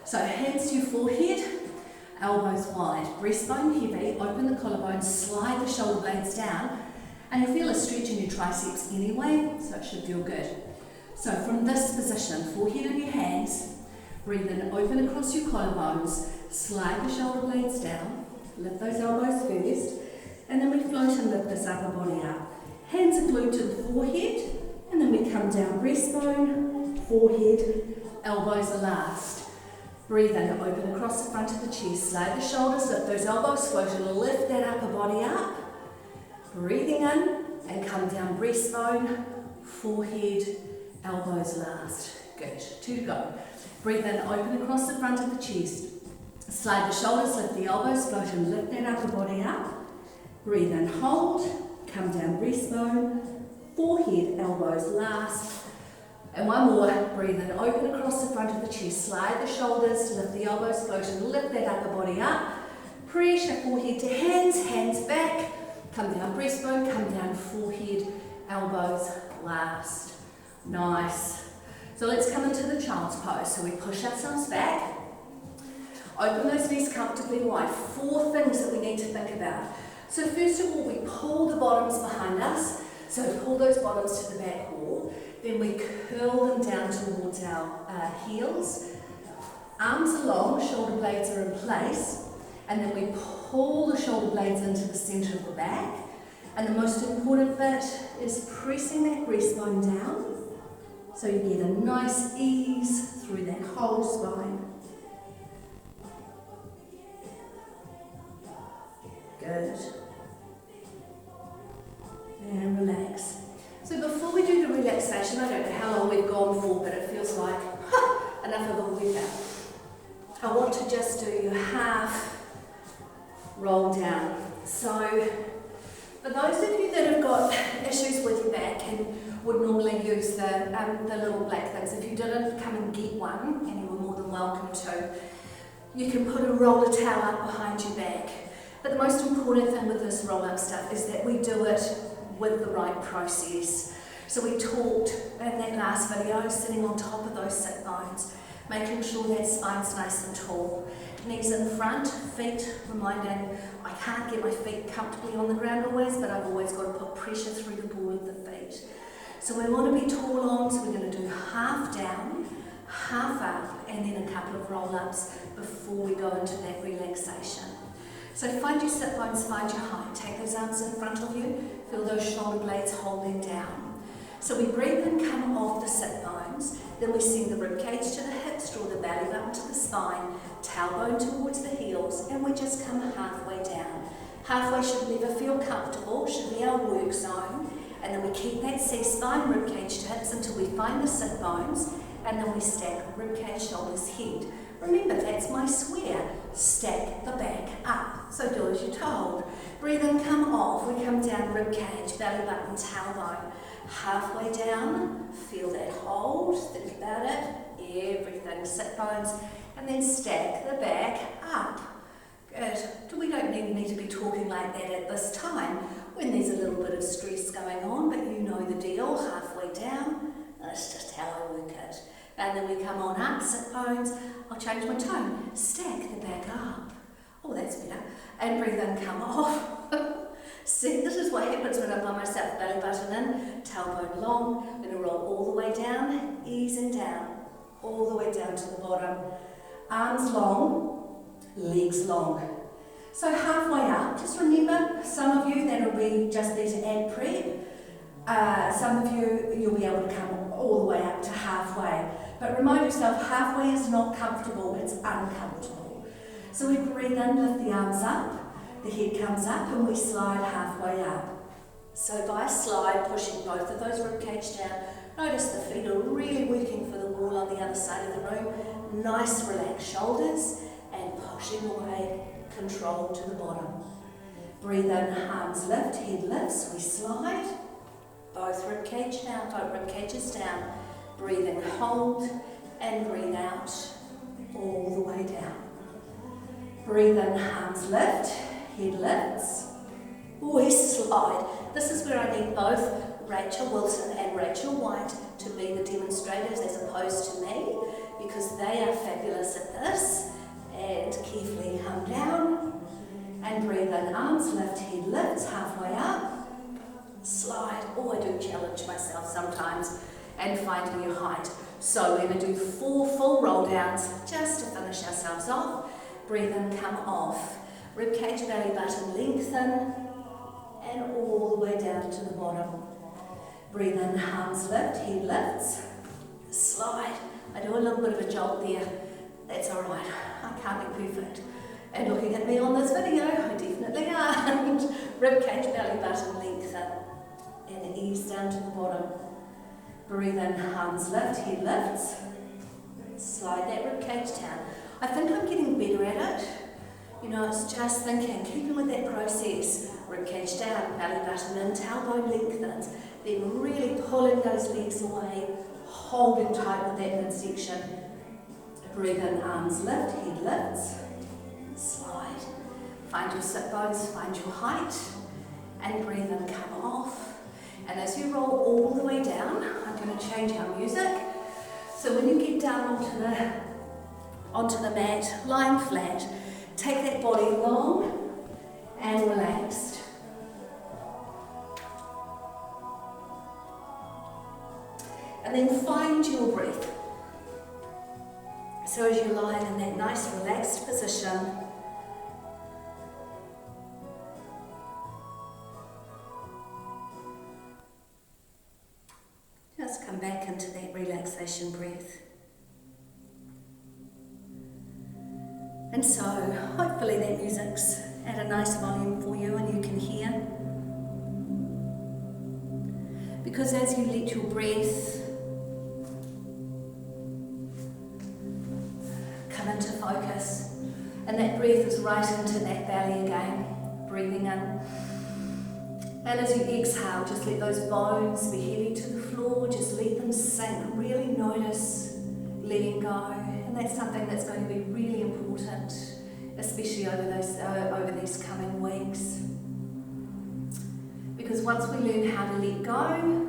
So hands to your forehead, elbows wide, breastbone heavy, open the collarbone, slide the shoulder blades down, and you'll feel a stretch in your triceps anyway, so it should feel good. So from this position, forehead on your hands, breathe in, open across your collarbones, slide the shoulder blades down, lift those elbows first, and then we float and lift this upper body up. Hands are glued to the forehead, and then we come down breastbone, forehead, elbows are last. Breathe in, open across the front of the chest, slide the shoulders, lift those elbows, float and lift that upper body up. Breathing in, and come down breastbone, forehead, elbows last. Good, 2 to go. Breathe in, open across the front of the chest. Slide the shoulders, lift the elbows, float and lift that upper body up. Breathe in, hold, come down breastbone, forehead, elbows last. And one more, breathe in, open across the front of the chest, slide the shoulders, lift the elbows, float and lift that upper body up. Pressure forehead to hands, hands back, come down breastbone, come down forehead, elbows last. Nice. So let's come into the child's pose. So we push ourselves back, open those knees comfortably wide. 4 things that we need to think about. So first of all, we pull the bottoms behind us. So pull those bottoms to the back wall. Then we curl them down towards our heels. Arms are long, shoulder blades are in place. And then we pull the shoulder blades into the centre of the back. And the most important bit is pressing that breastbone down. So you get a nice ease through that whole spine. Good. And relax. So before we do the relaxation, I don't know how long we've gone for, but it feels like enough of a workout. I want to just do your half roll down. So for those of you that have got issues with your back and would normally use the little black things, if you didn't, come and get one, and you were more than welcome to. You can put a roller towel up behind your back. But the most important thing with this roll-up stuff is that we do it with the right process. So we talked in that last video, sitting on top of those sit bones, making sure that spine's nice and tall. Knees in front, feet, reminding I can't get my feet comfortably on the ground always, but I've always got to put pressure through the ball of the feet. So we want to be tall on, so we're going to do half down, half up, and then a couple of roll-ups before we go into that relaxation. So find your sit bones, find your height. Take those arms in front of you, feel those shoulder blades holding down. So we breathe in, come off the sit bones, then we send the rib cage to the hips, draw the belly button to the spine, tailbone towards the heels, and we just come halfway down. Halfway should never feel comfortable, should be our work zone, and then we keep that C-spine, rib cage to hips until we find the sit bones, and then we stack rib cage, shoulders, head. Remember, that's my swear. Stack the back up. So do as you're told. Breathe in, come off. We come down, rib cage, belly button, tailbone. Halfway down, feel that hold. Think about it. Everything. Sit bones. And then stack the back up. Good. We don't need to be talking like that at this time when there's a little bit of stress going on, but you know the deal. Halfway down. That's just how I come on up, sit bones. I'll change my tone. Stack the back up. Oh, that's better. And breathe in, come off. See, this is what happens when I blow myself, belly button in, tailbone long. I'm going to roll all the way down, easing down, all the way down to the bottom. Arms long, legs long. So halfway up, just remember, some of you that'll be just there to add prep. Some of you, you'll be able to come all the way up to halfway. But remind yourself, halfway is not comfortable, it's uncomfortable. So we breathe in, lift the arms up, the head comes up and we slide halfway up. So by a slide, pushing both of those ribcage down, notice the feet are really working for the wall on the other side of the room. Nice relaxed shoulders and pushing away, control to the bottom. Breathe in, arms lift, head lifts, we slide. Both ribcage down, both ribcages down. Breathe in, hold, and breathe out, all the way down. Breathe in, arms lift, head lifts. We slide. This is where I need both Rachel Wilson and Rachel White to be the demonstrators as opposed to me, because they are fabulous at this. And carefully come down and breathe in, arms lift, head lifts, halfway up. Slide. Oh, I do challenge myself sometimes and find a new height. So we're going to do 4 full roll downs just to finish ourselves off. Breathe in, come off. Ribcage, belly button, lengthen and all the way down to the bottom. Breathe in, arms lift, head lifts. Slide. I do a little bit of a jolt there. That's all right. I can't be perfect. And looking at me on this video, I definitely aren't. Ribcage, belly button, lengthen and ease down to the bottom. Breathe in, arms lift, head lifts. Slide that ribcage down. I think I'm getting better at it. You know, it's just thinking, keeping with that process. Ribcage down, belly button in, tailbone lengthens. Then really pulling those legs away, holding tight with that midsection. Breathe in, arms lift, head lifts. Slide. Find your sit bones, find your height. And breathe in, come off. And as you roll all the way down, I'm going to change our music. So when you get down onto the mat, lying flat, take that body long and relaxed. And then find your breath. So as you're lying in that nice relaxed position, just come back into that relaxation breath. And so, hopefully that music's at a nice volume for you and you can hear. Because as you let your breath come into focus, and that breath is right into that belly again, breathing in. And as you exhale, just let those bones be heavy to the floor, just let them sink, really notice letting go. And that's something that's going to be really important, especially over these coming weeks. Because once we learn how to let go,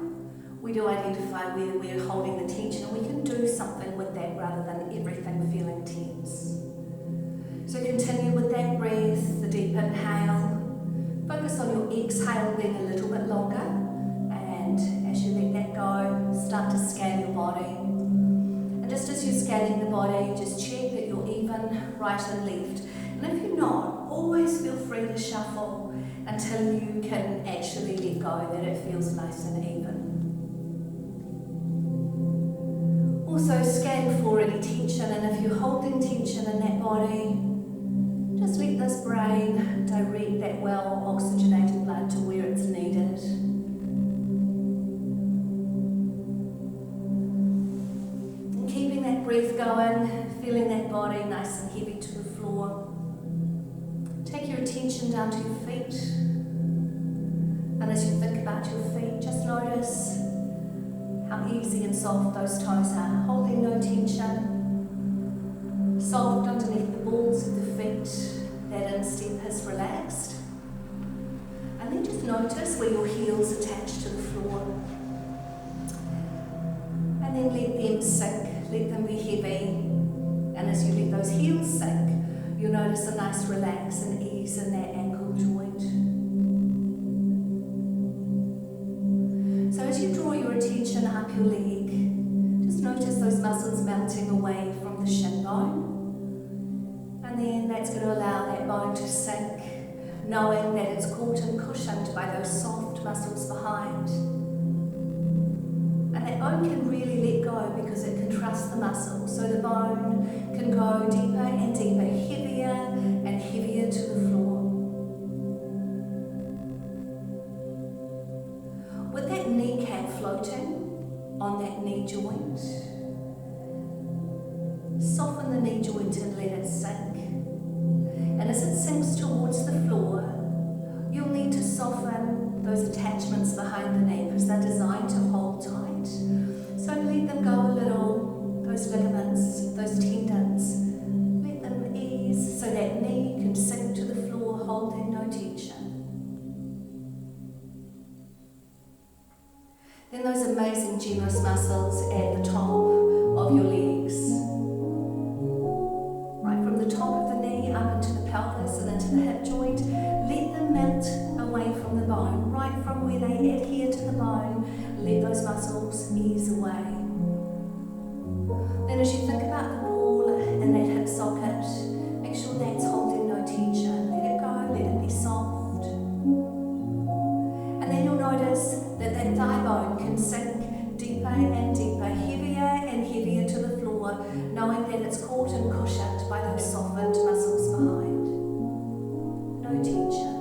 we do identify where we're holding the tension, and we can do something with that rather than everything feeling tense. So continue with that breath, the deep inhale. Focus on your exhale being a little bit longer, and as you let that go, start to scan your body. And just as you're scanning the body, just check that you're even, right and left. And if you're not, always feel free to shuffle until you can actually let go, that it feels nice and even. Also scan for any tension, and if you're holding tension in that body, just let this brain direct that well oxygenated blood to where it's needed. And keeping that breath going, feeling that body nice and heavy to the floor. Take your attention down to your feet. And as you think about your feet, just notice how easy and soft those toes are, holding no tension. Soft underneath the balls of the feet, that instep has relaxed. And then just notice where your heels attach to the floor. And then let them sink, let them be heavy. notice a nice relax and ease in that ankle joint. So as you draw your attention up your leg, just notice those muscles melting away from the shin bone. And then that's going to allow that bone to sink, knowing that it's caught and cushioned by those soft muscles behind. And that bone can really let go because it can trust the muscle. So the bone can go deeper and deeper, heavier and heavier to the floor. With that kneecap floating on that knee joint, soften the knee joint and let it sink. And as it sinks towards the floor, you'll need to soften those attachments behind the knee because they're designed to hold tight. So let them go a little, those ligaments, those tendons, let them ease so that knee can sink to the floor holding no tension. Then those amazing generous muscles at the top of your legs. Right from the top of the knee up into the pelvis and into the hip joint, let them melt away from the bone, right from where they adhere to the bone, let those muscles ease away. Then as you think about the ball in that hip socket, make sure that's holding no tension. Let it go, let it be soft. And then you'll notice that that thigh bone can sink deeper and deeper, heavier and heavier to the floor, knowing that it's caught and cushioned by those softened muscles behind. No tension.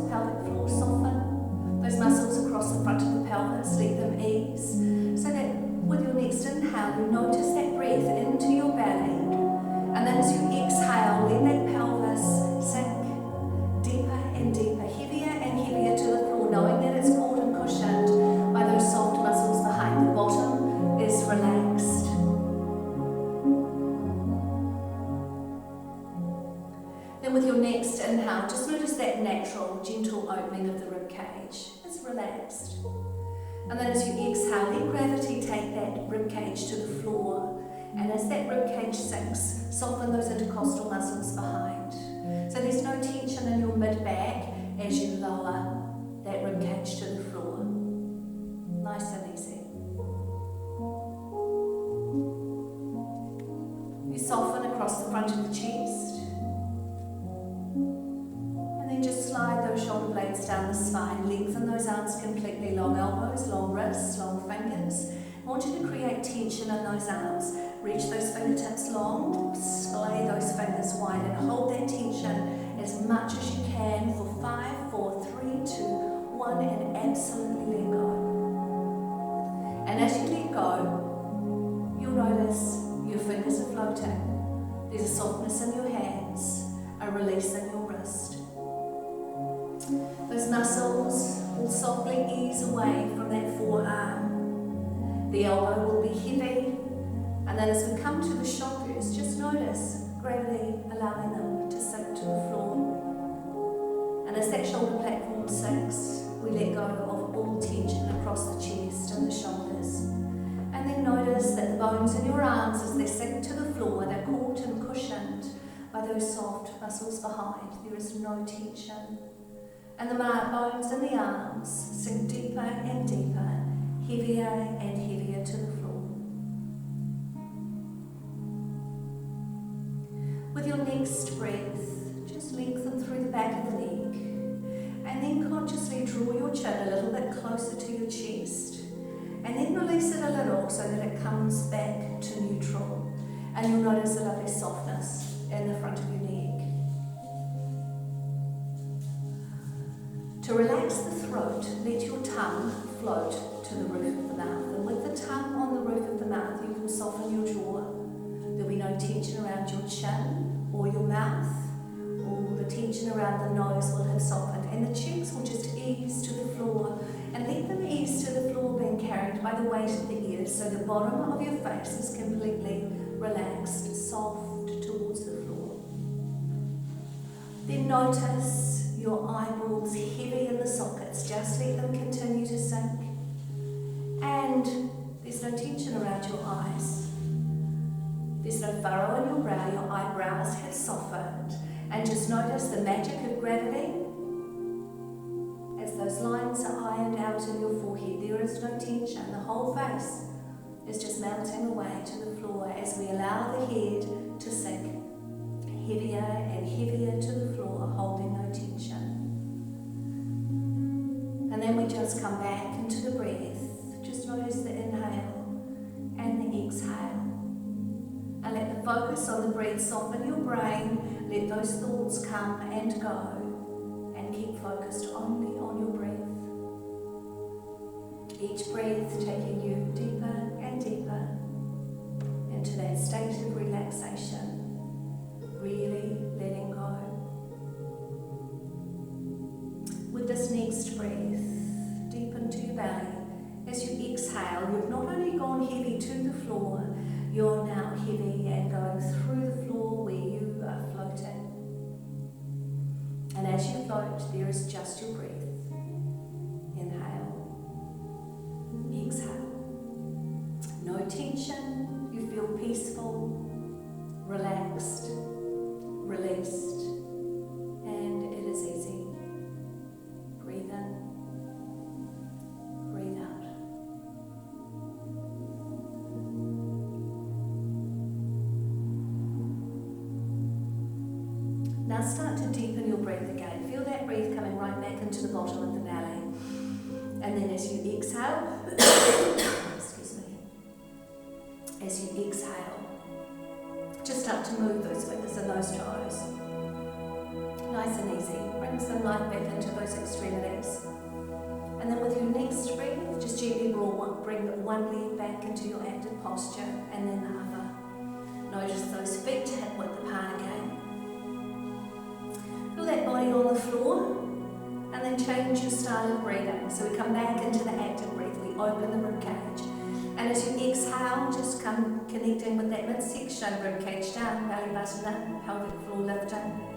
Pelvic floor soften, those muscles across the front of the pelvis, let them ease, so that with your next inhale you notice that breath into your belly, and then as you exhale let that pelvis sink deeper and deeper, heavier and heavier to the floor, knowing that it's caught and cushioned by those soft muscles behind. The bottom is relaxed. Then with your next inhale, just notice that natural, gentle opening of the rib cage. It's relaxed. And then as you exhale, let gravity take that rib cage to the floor. And as that rib cage sinks, soften those intercostal muscles behind. So there's no tension in your mid-back as you lower that rib cage to the floor. Nice and easy. You soften across the front of the chest. Just slide those shoulder blades down the spine, lengthen those arms completely, long elbows, long wrists, long fingers. I want you to create tension in those arms. Reach those fingertips long, splay those fingers wide and hold that tension as much as you can for 5, 4, 3, 2, 1 and absolutely let go. And as you let go, you'll notice your fingers are floating. There's a softness in your hands, a release in your wrist. Those muscles will softly ease away from that forearm. The elbow will be heavy, and then as we come to the shoulders, just notice gravity allowing them to sink to the floor. And as that shoulder platform sinks, we let go of all tension across the chest and the shoulders. And then notice that the bones in your arms, as they sink to the floor, they're caught and cushioned by those soft muscles behind. There is no tension. And the bones in the arms sink deeper and deeper, heavier and heavier to the floor. With your next breath, just lengthen through the back of the neck, and then consciously draw your chin a little bit closer to your chest, and then release it a little so that it comes back to neutral. And you'll notice a lovely softness in the front of your neck. To relax the throat, let your tongue float to the roof of the mouth. And with the tongue on the roof of the mouth, you can soften your jaw. There'll be no tension around your chin or your mouth. All the tension around the nose will have softened. And the cheeks will just ease to the floor. And let them ease to the floor, being carried by the weight of the ears. So the bottom of your face is completely relaxed, soft towards the floor. Then notice your eyeballs heavy in the sockets, just let them continue to sink. And there's no tension around your eyes. There's no furrow on your brow, your eyebrows have softened. And just notice the magic of gravity. As those lines are ironed out in your forehead, there is no tension. The whole face is just melting away to the floor as we allow the head to sink heavier and heavier to the floor, holding no tension. And then we just come back into the breath. Just notice the inhale and the exhale. And let the focus on the breath soften your brain. Let those thoughts come and go. And keep focused only on your breath. Each breath taking you deeper and deeper into that state of relaxation. Really letting go. With this next breath, deep into your belly. As you exhale, you've not only gone heavy to the floor, you're now heavy and going through the floor where you are floating. And as you float, there is just your breath. Inhale. Exhale. No tension. You feel peaceful, relaxed, released, and it is easy. Breathe in. Breathe out. Now start to deepen your breath again. Feel that breath coming right back into the bottom of the belly. And then as you exhale, excuse me, as you exhale, just start to move those fingers and those toes. Nice and easy. Bring some life back into those extremities. And then with your next breath, just gently bring one leg back into your active posture and then the other. Notice those feet hip width apart again. Feel that body on the floor and then change your style of breathing. So we come back into the active breath. We open the ribcage. And as you exhale, just come connecting with that midsection, ribcage down, belly button up, pelvic floor lifting.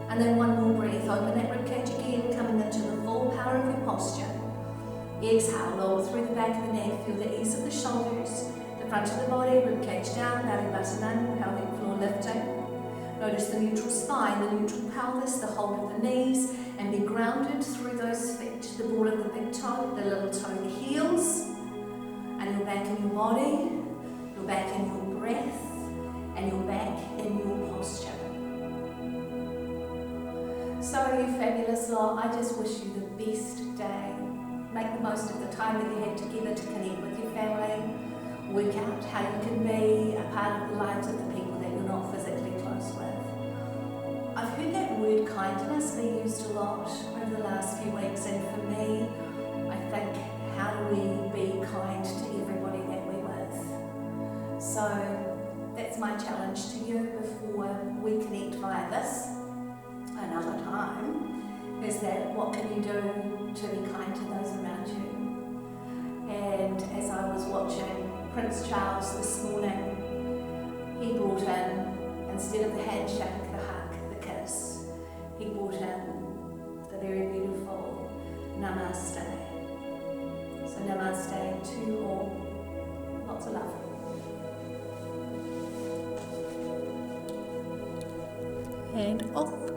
And then one more breath, open that ribcage again, coming into the full power of your posture. Exhale, lower through the back of the neck, feel the ease of the shoulders, the front of the body, ribcage down, belly button up, pelvic floor lifting. Notice the neutral spine, the neutral pelvis, the hold of the knees, and be grounded through those feet. The ball of the big toe, the little toe, the heels. And you're back in your body, you're back in your breath, and you're back in your posture. So you fabulous lot, I just wish you the best day. Make the most of the time that you had together to connect with your family. Work out how you can be a part of the lives of the people that you're not physically close with. I've heard that word kindness be used a lot over the last few weeks, and for me, I think, how do we be kind to everybody that we're with? So that's my challenge to you before we connect via this another time, is that what can you do to be kind to those around you? And as I was watching Prince Charles this morning, he brought in, instead of the handshake, the hug, the kiss, he brought in the very beautiful namaste. So namaste to you all. Lots of love. And off.